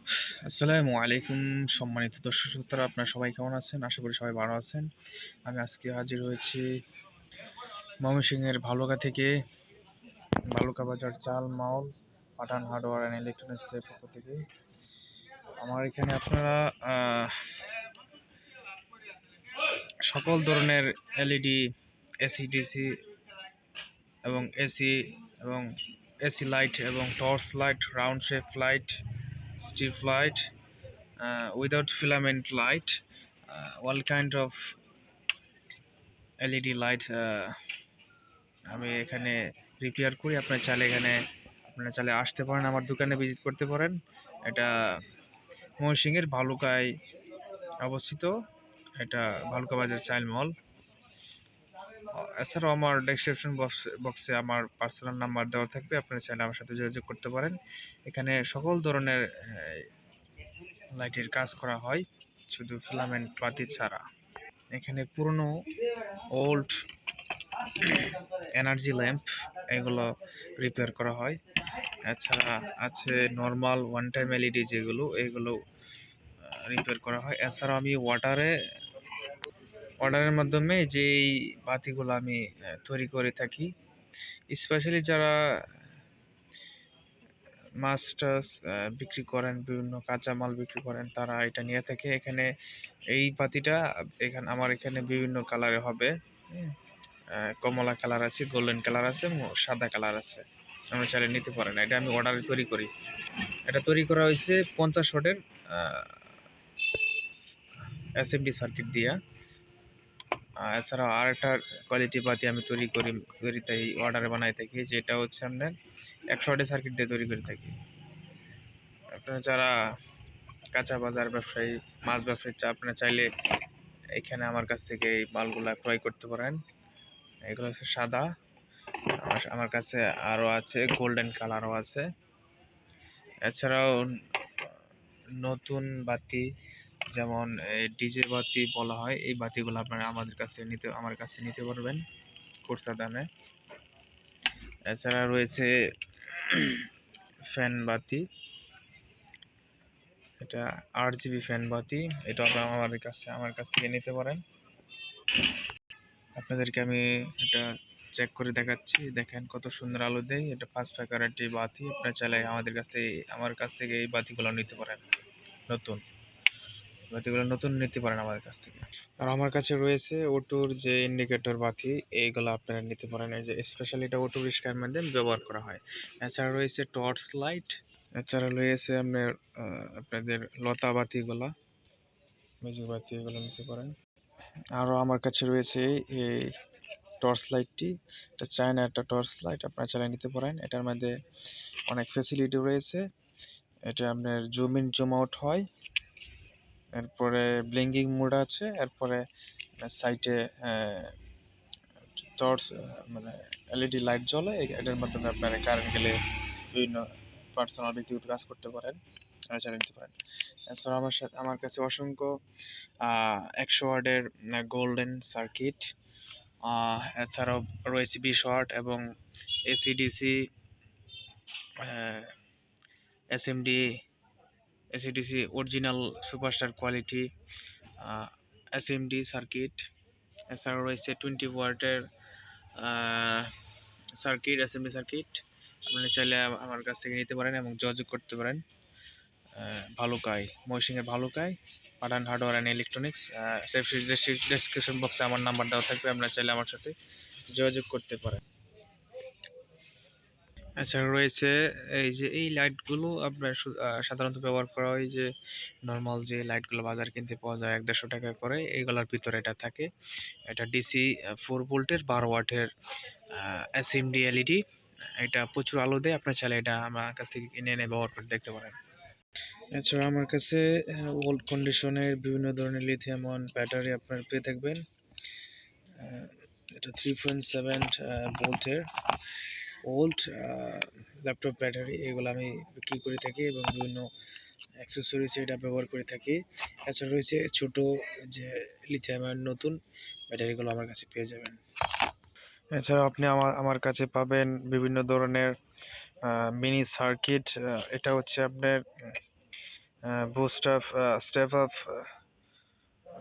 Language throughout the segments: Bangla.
আসসালামু আলাইকুম সম্মানিত দর্শক শ্রোতারা, আপনারা সবাই কেমন আছেন? আশা করি সবাই ভালো আছেন। আমি আজকে হাজির হয়েছি ময়মনসিংহের ভালুকা থেকে। ভালুকা বাজার চাল মাল পাঠান হার্ডওয়্যার অ্যান্ড ইলেকট্রনিক্সের পক্ষ থেকে। আমার এখানে আপনারা সকল ধরনের এলইডি, এসি, ডিসি এবং এসি লাইট এবং torch light, round shape light, strip light, without filament light, all kind of LED light আমি এখানে রিপেয়ার করি। আপনারা চাইলে আসতে পারেন, আমার দোকানে ভিজিট করতে পারেন। এটা ময়মনসিংহের ভালুকায় অবস্থিত। এটা ভালুকা বাজার চাইল মল। এছাড়াও আমার ডেসক্রিপশন বক্সে আমার পার্সোনাল নাম্বার দেওয়া থাকবে, আপনারা চাইলে আমার সাথে যোগাযোগ করতে পারেন। এখানে সকল ধরনের লাইটের কাজ করা হয়, শুধু ফিলামেন্ট বাতি ছাড়া। এখানে পুরনো ওল্ড এনার্জি ল্যাম্প এগুলো রিপেয়ার করা হয়। এছাড়া আছে নর্মাল ওয়ান টাইম এলইডি যেগুলো, এগুলো রিপেয়ার করা হয়। এছাড়া আমি অর্ডারের মাধ্যমে যেই বাতিগুলো আমি তৈরি করে থাকি, স্পেশালি যারা মাছ টাছ বিক্রি করেন, বিভিন্ন কাঁচামাল বিক্রি করেন, তারা এটা নিয়ে থাকে। এখানে এই বাতিটা আমার এখানে বিভিন্ন কালারে হবে। কমলা কালার আছে, গোল্ডেন কালার আছে, সাদা কালার আছে। আমরা চাইলে নিতে পারেন। এটা আমি অর্ডারে তৈরি করি। এটা তৈরি করা হয়েছে 50 ওয়াটের এসএমডি সার্কিট দিয়া। এছাড়াও আর একটা কোয়ালিটি বাতি আমি তৈরি তাই অর্ডারে বানাই থাকি, যেটা হচ্ছে আপনার 100 ওয়াটের সার্কিট দিয়ে তৈরি করে থাকি। আপনারা যারা কাঁচা বাজার ব্যবসায়ী, মাছ ব্যবসায়ী, আপনারা চাইলে এখানে আমার কাছ থেকে এই মালগুলা ক্রয় করতে পারেন। এগুলো হচ্ছে সাদা। আমার কাছে আরো আছে গোল্ডেন কালারও আছে। এছাড়াও নতুন বাতি, যেমন ডিজে বাতি বলা হয়, এই বাতিগুলো আপনারা আমার কাছে নিতে পারবেন খুচরা দামে। এছাড়া রয়েছে ফ্যান বাতি, এটা 8 জিবি ফ্যান বাতি। এটা আপনারা আমার কাছ থেকে নিতে পারেন। আপনাদেরকে আমি এটা চেক করে দেখাচ্ছি, দেখেন কত সুন্দর আলো দেয়। এটা 5 একটি বাতি। আপনারা চাইলে আমার কাছ থেকে এই বাতিগুলো নিতে পারেন, নতুন নিতে পারেন আমার কাছ থেকে। আর আমার কাছে রয়েছে অটোর যে ইন্ডিকেটর বাতি, এইগুলো আপনারা নিতে পারেন। এই যে স্পেশালি এটা অটো রিক্সার মধ্যে ব্যবহার করা হয়। এছাড়া রয়েছে টর্চ লাইট। এছাড়া রয়েছে আপনাদের লতা বাতিগুলা, মেজিক বাতি, এগুলো নিতে পারেন। আরও আমার কাছে রয়েছে এই টর্চ লাইটটি। এটা চায়না একটা টর্চ লাইট, আপনারা চালিয়ে নিতে পারেন। এটার মধ্যে অনেক ফ্যাসিলিটি রয়েছে। এটা আপনার জুম ইন জুম আউট হয়, এরপরে ব্লিঙ্কিং মোড আছে, এরপরে সাইটে টর্চ মানে এলইডি লাইট জ্বলে। এটার মাধ্যমে আপনারা কারেন্ট গেলে বিভিন্ন পার্সোনাল ব্যক্তিগত কাজ করতে পারেন, চালিয়ে নিতে পারেন। এছাড়া আমার কাছে অসংখ্য 100 ওয়াটের গোল্ডেন সার্কিট, এছাড়াও রয়েছে 20 ওয়াট এবং AC DC, AC DC original superstar quality SMD circuit. এছাড়াও রয়েছে 20 ওয়াটের সার্কিট, এসএমডি সার্কিট। আপনারা চাইলে আমার কাছ থেকে নিতে পারেন এবং যোগাযোগ করতে পারেন। ময়মনসিংহের ভালুকায় পাঠান হার্ডওয়্যার অ্যান্ড ইলেকট্রনিক্স। ডেসক্রিপশন বক্সে আমার নাম্বার দেওয়া থাকবে, আপনারা চাইলে আমার সাথে যোগাযোগ করতে পারেন। এছাড়া রয়েছে এই লাইটগুলো আপনার সাধারণত ব্যবহার করা হয়, যে নর্মাল যে লাইটগুলো বাজার কিনতে পাওয়া যায় 150 টাকা করে, এইগুলোর ভিতরে এটা থাকে। এটা ডিসি 4 ভোল্টের 12 ওয়াটের এসএমডি এলইডি। এটা প্রচুর আলো দেয়। আপনার চাইলে এটা আমার কাছ থেকে কিনে এনে ব্যবহার করে দেখতে পারেন। এছাড়া আমার কাছে ওল্ড কন্ডিশনের বিভিন্ন ধরনের লিথিয়াম আয়ন ব্যাটারি আপনার পেয়ে থাকবেন। এটা 3.7 ভোল্টের ওল্ড ল্যাপটপ ব্যাটারি, এগুলো আমি বিক্রি করে থাকি এবং বিভিন্ন অ্যাক্সেসরিজ এটা ব্যবহার করে থাকি। এছাড়া রয়েছে ছোট যে লিথিয়াম আয়ন নতুন ব্যাটারিগুলো আমার কাছে পেয়ে যাবেন। এছাড়া আপনি আমার কাছে পাবেন বিভিন্ন ধরনের মিনি সার্কিট। এটা হচ্ছে আপনার boost up step up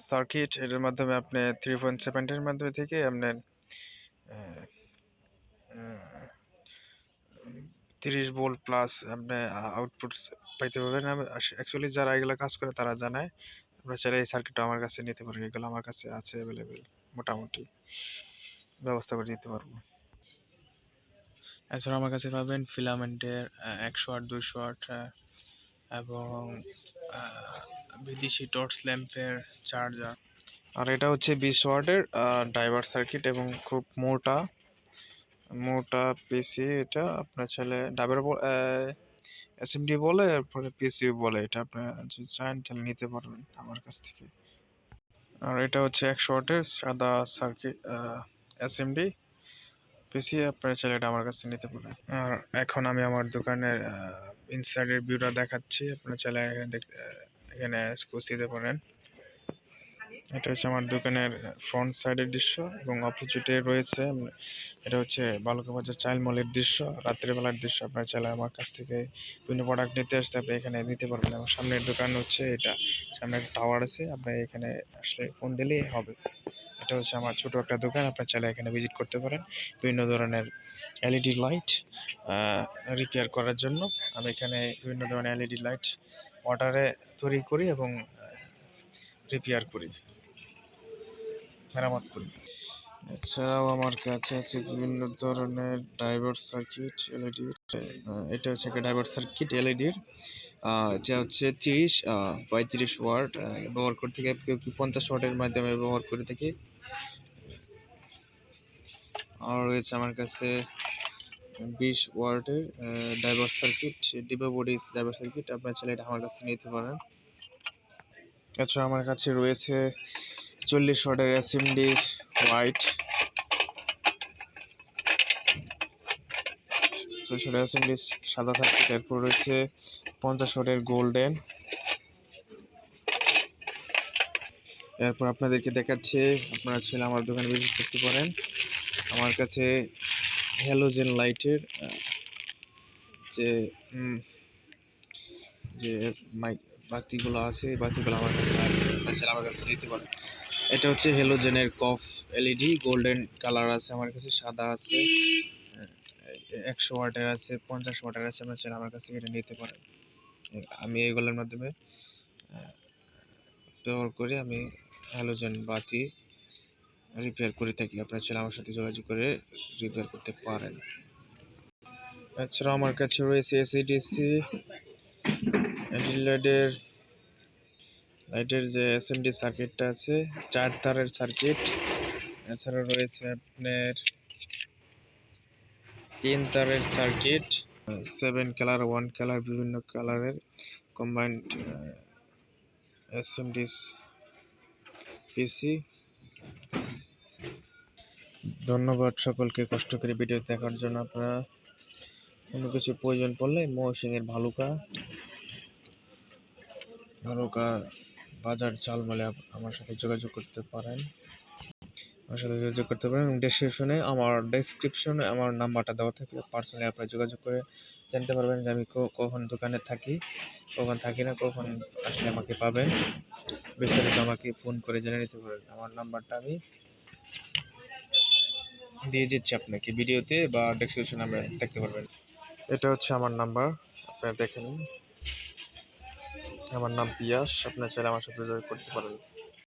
circuit, এটার মাধ্যমে আপনি 3.7 এর মাধ্যমে থেকে আপনার 30 ভোল্ট প্লাস আপনি আউটপুট পাইতে পারবেন। অ্যাকচুয়ালি যারা এগুলো কাজ করে তারা জানায়। আপনারা চাইলে এই সার্কিটটা আমার কাছে নিতে পারেন, এগুলো আমার কাছে আছে অ্যাভেলেবেল, মোটামুটি ব্যবস্থা করে দিতে পারবো। এছাড়া আমার কাছে পাবেন ফিলামেন্টের 100 ওয়াট 200 ওয়াট এবং বিদেশি টর্চ ল্যাম্পের চার্জার। আর এটা হচ্ছে 20 ওয়াটের ডাইভার সার্কিট এবং খুব মোটা মোটা পিসি। এটা আপনার ছেলে ডাইভার এসএমডি বলে, এরপরে পিসিও বলে। এটা আপনার যদি চান তাহলে নিতে পারবেন আমার কাছ থেকে। আর এটা হচ্ছে 100 ওয়াটের সাদা সার্কিট এসএমডি পিসি, আপনার ছেলে এটা আমার কাছ থেকে নিতে পারবেন। আর এখন আমি আমার দোকানের ইনসাইডের ভিউটা দেখাচ্ছি, আপনার ছেলে এখানে দিতে পারেন। এটা হচ্ছে আমার দোকানের ফ্রন্ট সাইডের দৃশ্য এবং অপোজিটে রয়েছে এটা হচ্ছে বালুকা বাজার চাইল্ড মলের দৃশ্য, রাত্রিবেলার দৃশ্য। আপনার চাইলে আমার কাছ থেকে বিভিন্ন প্রোডাক্ট নিতে আসতে আপনি এখানে নিতে পারবেন। আমার সামনের দোকান হচ্ছে এটা, সামনে একটা টাওয়ার আছে, আপনি এখানে আসলে ফোন দিলেই হবে। এটা হচ্ছে আমার ছোট একটা দোকান, আপনার চাইলে এখানে ভিজিট করতে পারেন। বিভিন্ন ধরনের এলইডি লাইট রিপেয়ার করার জন্য আমি এখানে বিভিন্ন ধরনের এলইডি লাইট অর্ডারে তৈরি করি এবং রিপেয়ার করি, মেরামত করি। এছাড়াও আমার কাছে আছে বিভিন্ন ধরনের ডাইভার সার্কিট এলইডি। এটা হচ্ছে একটা ডাইভার সার্কিট এলইডির, এটা হচ্ছে 30-35 ওয়াট ব্যবহার করে থাকি, কেউ কি 50 ওয়াটের মাধ্যমে ব্যবহার করে থাকি। আর রয়েছে আমার কাছে 20 ওয়াটের ডাইভার সার্কিট, ডিবা বডিস ডাইভার সার্কিট, আপনার চাইলে এটা আমার কাছে নিতে পারেন। এছাড়া আমার কাছে রয়েছে 40 ওয়াটের এসএমডি হোয়াইট, 40 ওয়াটের এসএমডি সাদা সার্কিট। এরপর রয়েছে 50 ওয়াটের গোল্ডেন। এরপর আপনাদেরকে দেখাচ্ছে, আপনারা ছেলে আমার দোকানে ভিজিট করতে পারেন। আমার কাছে হ্যালোজেন লাইটের যে যে বাতিগুলো আছে, এই বাতিগুলো আমার কাছে আছে, আপনারা আমার কাছে নিতে পারেন। এটা হচ্ছে হ্যালোজেনের কফ এলইডি, গোল্ডেন কালার আছে আমার কাছে, সাদা আছে, 100 ওয়াটের আছে, 50 ওয়াটের আছে, আপনারা আমার কাছে এটা নিতে পারেন। আমি এগুলোর মাধ্যমে ব্যবহার করে আমি হ্যালোজেন বাতি রিপেয়ার করে থাকি। আপনারা চাইলে আমার সাথে যোগাযোগ করে রিপেয়ার করতে পারেন। এছাড়া আমার কাছে রয়েছে এসিডিসি লাইটের যে এসএমডি সার্কিটটা আছে, 4 তারের সার্কিট। এছাড়া রয়েছে আপনার 3 তারের সার্কিট, 7 কালার 1 কালার বিভিন্ন কালারের কম্বাইন্ড এসএমডি পিসি। ধন্যবাদ সকলকে কষ্ট করে ভিডিও দেখার জন্য। আপনারা কোনো কিছু প্রয়োজন পড়লে ময়মনসিংহের ভালুকা বাজার চালমলে আমার সাথে যোগাযোগ করতে পারেন। ডেসক্রিপশনে আমার নাম্বারটা দেওয়া থাকলে পার্সোনালি আপনারা যোগাযোগ করে জানতে পারবেন যে আমি কখন দোকানে থাকি, কখন থাকি না, কখন আসলে আমাকে পাবেন। বিস্তারিত আমাকে ফোন করে জেনে নিতে পারেন। আমার নাম্বারটা আমি দিয়ে দিচ্ছি আপনাকে ভিডিওতে বা ডেসক্রিপশনে আমরা দেখতে পারবেন। এটা হচ্ছে আমার নাম্বার, আপনারা দেখে নিন। আমার নাম পিয়াস, আপনারা চাইলে আমার সাথে যোগাযোগ করতে পারেন।